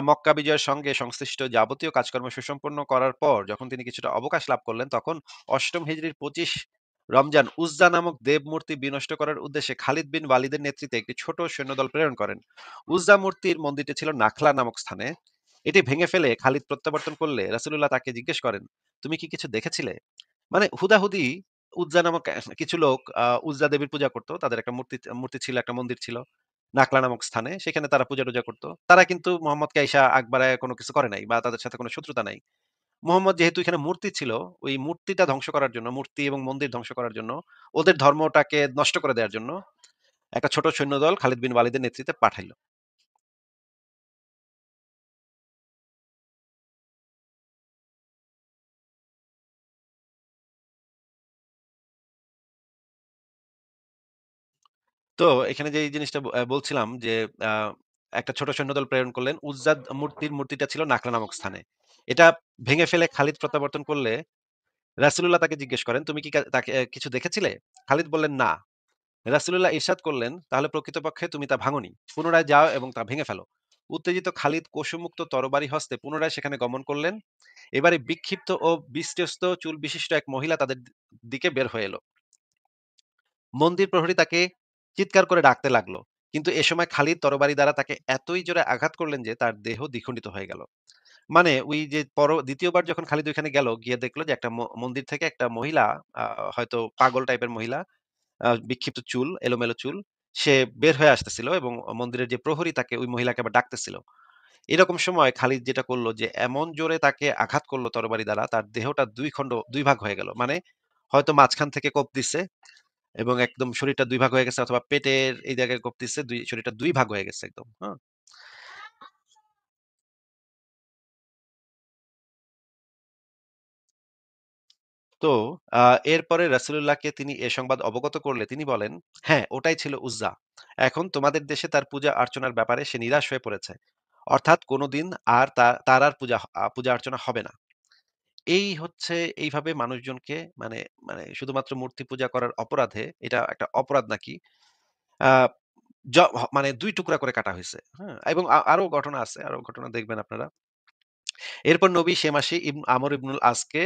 মক্কা বিজয়ের সঙ্গে সংশ্লিষ্ট যাবতীয় কাজকর্ম সুসম্পন্ন করার পর যখন তিনি কিছুটা অবকাশ লাভ করলেন তখন অষ্টম হিজরির ২৫ রমজান উজ্জা নামক দেবমূর্তি বিনষ্ট করার উদ্দেশ্যে খালিদ বিন ওয়ালিদের নেতৃত্বে একটি ছোট সৈন্যদল প্রেরণ করেন। উজ্জা মূর্তির মন্দিরটি ছিল নাখলা নামক স্থানে। এটি ভেঙে ফেলে খালিদ প্রত্যাবর্তন করলে রাসূলুল্লাহ তাকে জিজ্ঞেস করেন, "তুমি কি কিছু দেখেছিলে?" মানে হুদাহুদি উজ্জা নামক কিছু লোক উজ্জা দেবীর পূজা করত। তাদের একটা মূর্তি মূর্তি ছিল, একটা মন্দির ছিল। নাকলা নামক স্থানে। সেখানে তারা পূজা-টুজা করত। তারা কিন্তু মুহাম্মদকে আইসা আগ বাড়ায় কোন কিছু করে নাই বা তাদের সাথে কোন শত্রুতা নাই। মুহাম্মদ যেহেতু এখানে মূর্তি ছিল, ওই মূর্তিটা ধ্বংস করার জন্য, মূর্তি এবং মন্দির ধ্বংস করার জন্য, ওদের ধর্মটাকে নষ্ট করে দেওয়ার জন্য একটা ছোট সৈন্যদল খালিদ বিন ওয়ালিদের নেতৃত্বে পাঠাইল। তো এখানে যে এই জিনিসটা বলছিলাম যে আ একটা ছোট সৈন্যদল প্রেরণ করলেন। উজ্জাদ মূর্তিটা ছিল নাকলা নামক স্থানে। এটা ভেঙে ফেলে খালিদ প্রত্যাবর্তন করলে রাসূলুল্লাহ তাকে জিজ্ঞেস করেন, "তুমি কি তাকে কিছু দেখেছিলে?" খালিদ বললেন, "না।" রাসূলুল্লাহ ইরশাদ করলেন, "তাহলে প্রকৃতপক্ষে তুমি তা ভাঙোনি। পুনরায় যাও এবং তা ভেঙে ফেলো।" উত্তেজিত খালিদ কসুমুক্ত তরবারি হস্তে পুনরায় সেখানে গমন করলেন। এবারে বিক্ষিপ্ত ও বিষ্টস্ত চুল বিশিষ্ট এক মহিলা তাদের দিকে বের হয়ে এলো। মন্দির প্রহরী তাকে চিৎকার করে ডাকতে লাগলো। কিন্তু এ সময় খালিদ তরবারি দ্বারা তাকে এতই জোরে আঘাত করলেন যে তার দেহ দ্বিখণ্ডিত হয়ে গেল। মানে ওই যে ২য় বার যখন খালিদ ওইখানে গেল, গিয়ে দেখলো যে একটা মন্দির থেকে একটা মহিলা, আ হয়তো পাগল টাইপের মহিলা, বিক্ষিপ্ত চুল, এলোমেলো চুল, সে বের হয়ে আসতেছিল এবং মন্দিরের যে প্রহরী তাকে ওই মহিলাকে আবার ডাকতেছিল। এরকম সময় খালিদ যেটা করল যে এমন জোরে তাকে আঘাত করল তরবারি দ্বারা, তার দেহটা ২ ভাগ হয়ে গেল। মানে হয়তো মাঝখান থেকে কোপ দিছে এবং একদম শরীরটা ২ ভাগ হয়ে গেছে, অথবা পেটের এই জায়গায় কোপ দিছে, শরীরটা ২ ভাগ হয়ে গেছে একদম। হ্যাঁ? তো আ এরপরে রাসূলুল্লাহকে তিনি এ সংবাদ অবগত করলে তিনি বলেন, "হ্যাঁ, ওটাই ছিল উজ্জা। এখন তোমাদের দেশে তার পূজা অর্চনার ব্যাপারে সে নিরাশ হয়ে পড়েছে। অর্থাৎ কোনদিন আর তার আর পূজা অর্চনা হবে না।" এই হচ্ছে, এইভাবে মানুষজনকে মানে মানে শুধুমাত্র মূর্তি পূজা করার অপরাধে, এটা একটা অপরাধ নাকি আ মানে ২ টুকরা করে কাটা হইছে। হ্যাঁ? এবং আরো ঘটনা আছে। আরো ঘটনা দেখবেন আপনারা। এরপর নবী সে মাসে আমর ইবনুল আসকে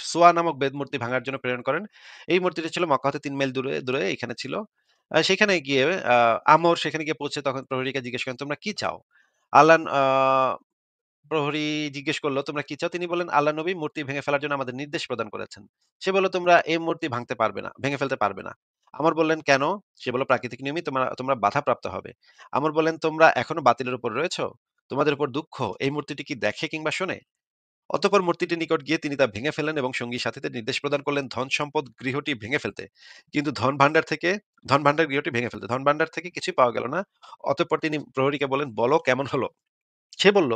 সুয়া নামক বেদ মূর্তি ভাঙার জন্য প্রেরণ করেন। এই মূর্তিটি ছিল মক্কা হতে ৩ মাইল দূরে এখানে ছিল। সেখানে গিয়ে আমর সেখানে গিয়ে পৌঁছে তখন প্রহরীকে জিজ্ঞেস করেন, "তোমরা কি চাও?" আল্লাহ প্রহরী জিজ্ঞেস করল, "তোমরা কি চাও?" তিনি বললেন, "আল্লাহ নবী মূর্তি ভেঙে ফেলার জন্য আমাদের নির্দেশ প্রদান করেছেন।" সে বলল, "তোমরা এই মূর্তি ভেঙে ফেলতে পারবে না।" আমর বললেন, "কেন?" সে বলল, "প্রাকৃতিক নিয়মই তোমরা বাধাপ্রাপ্ত হবে।" আমর বললেন, "তোমরা এখনো বাতিলের উপর রয়েছো? তোমাদের উপর দুঃখ এই মূর্তিটি কি দেখে কিংবা শোনে?" অতঃপর মূর্তিটির নিকট গিয়ে তিনি তা ভেঙে ফেলেন এবং সঙ্গী সাথীদের নির্দেশ প্রদান করলেন ধন সম্পদ গৃহটি ভেঙে ফেলতে। কিন্তু ধন ভাণ্ডার গৃহটি ভেঙে ফেলতে। ধন ভাণ্ডার থেকে কিছুই পাওয়া গেল না। অতঃপর তিনি প্রহরীকে বললেন, "বলো কেমন হলো?" সে বলল,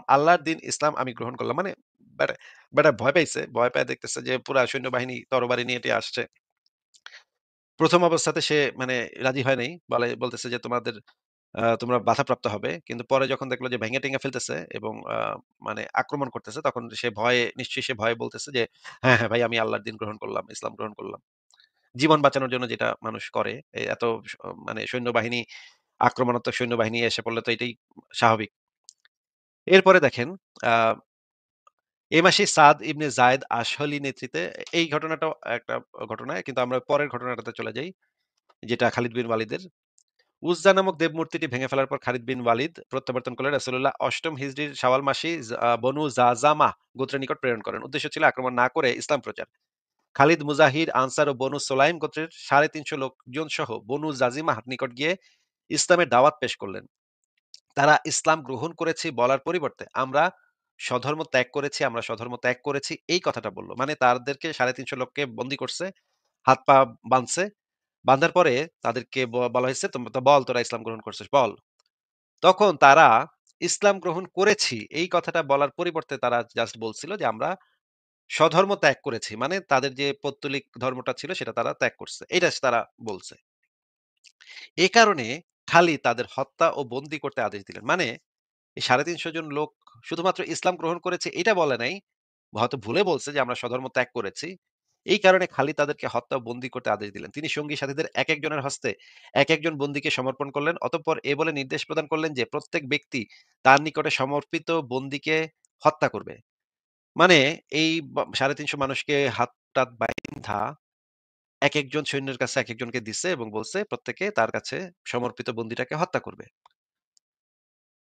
আল্লাহর দিন ইসলাম আমি গ্রহণ করলাম।" মানে বেটা বেটা ভয় পাইছে। ভয় পেয়ে দেখতেছে যে পুরা সৈন্যবাহিনী তরবারি নিয়ে এটি আসছে। ১ম অবস্থাতে সে মানে রাজি হয় নাই। বলতেছে যে তোমরা বাধাপ্রাপ্ত হবে। কিন্তু পরে যখন দেখলো যে ভেঙে-টেঙে ফেলতেছে এবং মানে আক্রমণ করতেছে, তখন নিশ্চয়ই সে ভয়ে বলতেছে যে, "হ্যাঁ, হ্যাঁ ভাই, আমি আল্লাহর দিন গ্রহণ করলাম, ইসলাম গ্রহণ করলাম।" জীবন বাঁচানোর জন্য যেটা মানুষ করে, এত মানে সৈন্যবাহিনী, আক্রমণাত্মক সৈন্যবাহিনী এসে পড়লে তো এটাই স্বাভাবিক। এরপরে দেখেন, আ এ মাসে সাদ ইবনে যায়েদ আশহলী নেতৃত্বে, এই ঘটনাটাও একটা ঘটনা। কিন্তু আমরা পরের ঘটনাটাতে চলে যাই, যেটা খালিদ বিন ওয়ালিদের। উজ্জা নামক দেবমূর্তিটি ভেঙে ফেলার পর খালিদ বিন ওয়ালিদ প্রত্যাবর্তন করলে রাসূলুল্লাহ ৮ম হিজরির শাওয়াল মাসে বনু জাযামা গোত্রের নিকট প্রেরণ করেন। উদ্দেশ্য ছিল আক্রমণ না করে ইসলাম প্রচার। খালিদ মুজাহির, আনসার ও বনু সুলাইম গোত্রের ৩৫০ লোকজন সহ বনু জাজিমাহ নিকট গিয়ে ইসলামের দাওয়াত পেশ করলেন। তারা ইসলাম গ্রহণ করেছি বলার পরিবর্তে আমরা স্বধর্ম ত্যাগ করেছি এই কথাটা বলল। মানে তাদেরকে ৩৫০ লোককে বন্দী করছে, হাত পা বাঁধছে। বাঁধার পরে তাদেরকে বলা হয়েছে, তোমরা বল তোরা ইসলাম গ্রহণ করছিস বল। তখন তারা ইসলাম গ্রহণ করেছি এই কথাটা বলার পরিবর্তে তারা জাস্ট বলছিল যে আমরা স্বধর্ম ত্যাগ করেছি। মানে তাদের যে পৌত্তলিক ধর্মটা ছিল সেটা তারা ত্যাগ করছে। এটা তারা বলছে। এ কারণে খালিদ তাদের হত্যা ও বন্দী করতে আদেশ দিলেন। মানে এই ৩৫০ জন লোক শুধুমাত্র ইসলাম গ্রহণ করেছে এটা বলে নাই। হয়তো ভুলে বলছে যে আমরা স্বধর্ম ত্যাগ করেছি। এই কারণে খালিদ তাদেরকে হত্যা ও বন্দী করতে আদেশ দিলেন। তিনি সঙ্গী সাথীদের একেকজনের হস্তে একেকজন বন্দীকে সমর্পণ করলেন। অতঃপর এ বলে নির্দেশ প্রদান করলেন যে প্রত্যেক ব্যক্তি তার নিকটে সমর্পিত বন্দীকে হত্যা করবে। মানে এই ৩৫০ মানুষকে হাত-টাত বাইন্ধা একেকজন সৈন্যের কাছে একেকজনকে দিছে এবং বলছে প্রত্যেকে তার কাছে সমর্পিত বন্দীটাকে হত্যা করবে।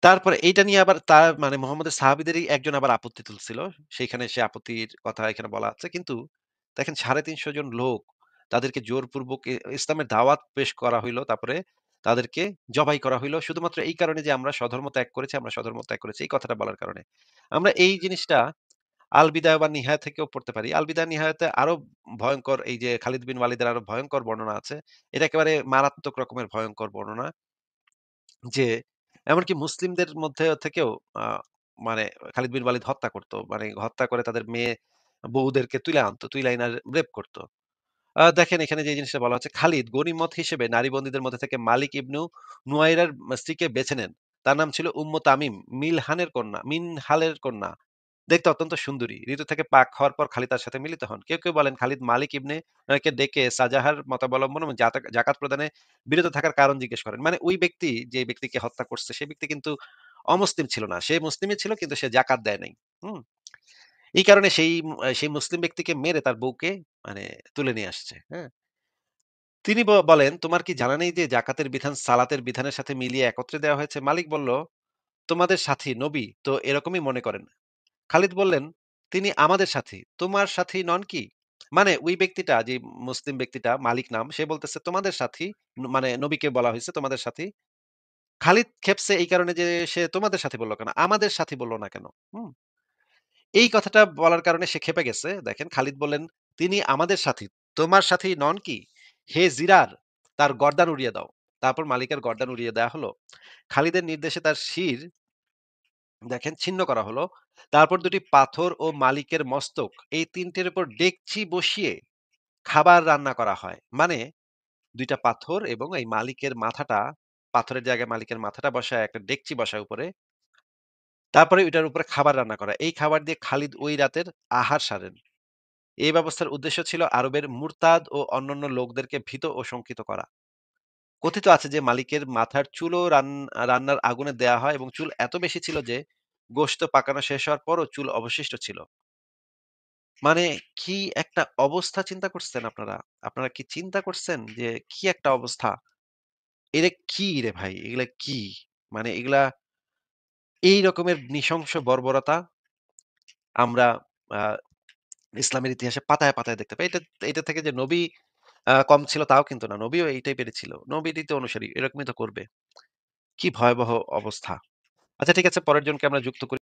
তারপরে এইটা নিয়ে আবার তার মানে মুহাম্মদের সাহাবীদেরই একজন আবার আপত্তি তুলছিল। সেইখানে সে আপত্তির কথা এখানে বলা আছে। কিন্তু দেখেন ৩৫০ জন লোক, তাদেরকে জোরপূর্বক ইসলামের দাওয়াত পেশ করা হইল। তারপরে তাদেরকে জবাই করা হইল শুধুমাত্র এই কারণে যে আমরা স্বধর্ম ত্যাগ করেছি এই কথাটা বলার কারণে। আমরা এই জিনিসটা আল বিদায়া ওয়ান নিহায়া থেকেও পড়তে পারি। আল বিদায়া নিহায়াতে আরো ভয়ংকর, এই যে খালিদ বিন ওয়ালিদের আরো ভয়ংকর বর্ণনা আছে। এটা একেবারে মারাত্মক রকমের ভয়ংকর বর্ণনা। যে এমনকি মুসলিমদের মধ্যে থেকেও মানে খালিদ বিন ওয়ালিদ হত্যা করত। মানে হত্যা করে তাদের মেয়ে বউদেরকে তুইলা আনতো। তুইলা আইনা রেপ করত। দেখেন এখানে যে জিনিসটা বলা হচ্ছে, খালিদ গনিমত হিসেবে নারী বন্দীদের মধ্যে থেকে মালিক ইবনু নুয়াইরার স্ত্রীকে বেছে নেন। তার নাম ছিল উম্মু তামিম, মিনহালের কন্যা। দেখতে অত্যন্ত সুন্দরী। ঋতু থেকে পাক হওয়ার পর খালিদ তার সাথে মিলিত হন। কেউ বলেন খালিদ মালিক ইবনে কে ডেকে সাজাহার মতাবলম্বন এবং জাকাত প্রদানে বিরত থাকার কারণ জিজ্ঞেস করেন। মানে ওই ব্যক্তি যে ব্যক্তিকে হত্যা করছে সে ব্যক্তি কিন্তু অমুসলিম ছিল না। সে মুসলিমই ছিল, কিন্তু সে জাকাত দেয় নাই। হুম? এই কারণে সেই মুসলিম ব্যক্তিকে মেরে তার বউকে মানে তুলে নিয়ে আসছে। হ্যাঁ? তিনি বলেন, "তোমার কি জানা নেই যে জাকাতের বিধান সালাতের বিধানের সাথে মিলিয়ে একত্রে দেওয়া হয়েছে?" মালিক বলল, "তোমাদের সাথী নবী তো এরকমই মনে করেন।" খালিদ বললেন, "তিনি আমাদের সাথী। তোমার সাথী নন কি?" মানে ওই ব্যক্তিটা যে মুসলিম ব্যক্তিটা মালিক নাম সে বলতেছে তোমাদের সাথী মানে নবীকে বলা হয়েছে তোমাদের সাথী। খালিদ খেপছে এই কারণে যে সে তোমাদের সাথী বলল কেন? আমাদের সাথী বলল না কেন? হুম? এই কথাটা বলার কারণে সে ক্ষেপে গেছে। দেখেন খালিদ বললেন, "তিনি আমাদের সাথী। তোমার সাথী নন কি? হে জিরার, তার গর্দান উড়িয়ে দাও।" তারপর মালিকের গর্দান উড়িয়ে দেয়া হলো। খালিদের নির্দেশে তার শির দেখেন ছিন্ন করা হলো। তারপর দুটি পাথর ও মালিকের মস্তক এই ৩ টের উপর ডেকচি বসিয়ে খাবার রান্না করা হয়। মানে ২ টা পাথর এবং এই মালিকের মাথাটা পাথরের জায়গায় মালিকের মাথাটা বসায় একটা ডেকচি বসায় উপরে। তারপরে ওইটার উপরে খাবার রান্না করা। এই খাবার দিয়ে খালিদ ওই রাতের আহার সারেন। এই ব্যবস্থার উদ্দেশ্য ছিল আরবের মুরতাদ ও অন্যান্য লোকদেরকে ভীত ও শঙ্কিত করা। কথিত আছে যে মালিকের মাথার চুলও রান্নার আগুনে দেয়া হয় এবং চুল এত বেশি ছিল যে গোশত পাকানো শেষ হওয়ার পরও চুল অবশিষ্ট ছিল। মানে কি একটা অবস্থা চিন্তা করছেন আপনারা? আপনারা কি চিন্তা করছেন যে কি একটা অবস্থা? এরা কি রে ভাই? এগুলা কি? মানে এগুলা এই রকমের নৃশংস বর্বরতা আমরা আ ইসলামের ইতিহাসে পাতায়, পাতায় দেখতে পাই। এটা এটা থেকে যে নবী কম ছিল তাও কিন্তু না। নবীও এই টাইপেরই ছিল। নবীরই তো অনুসারী। এরকমই তো করবে। কি ভয়াবহ অবস্থা। আচ্ছা ঠিক আছে পরের জনকে আমরা যুক্ত করি।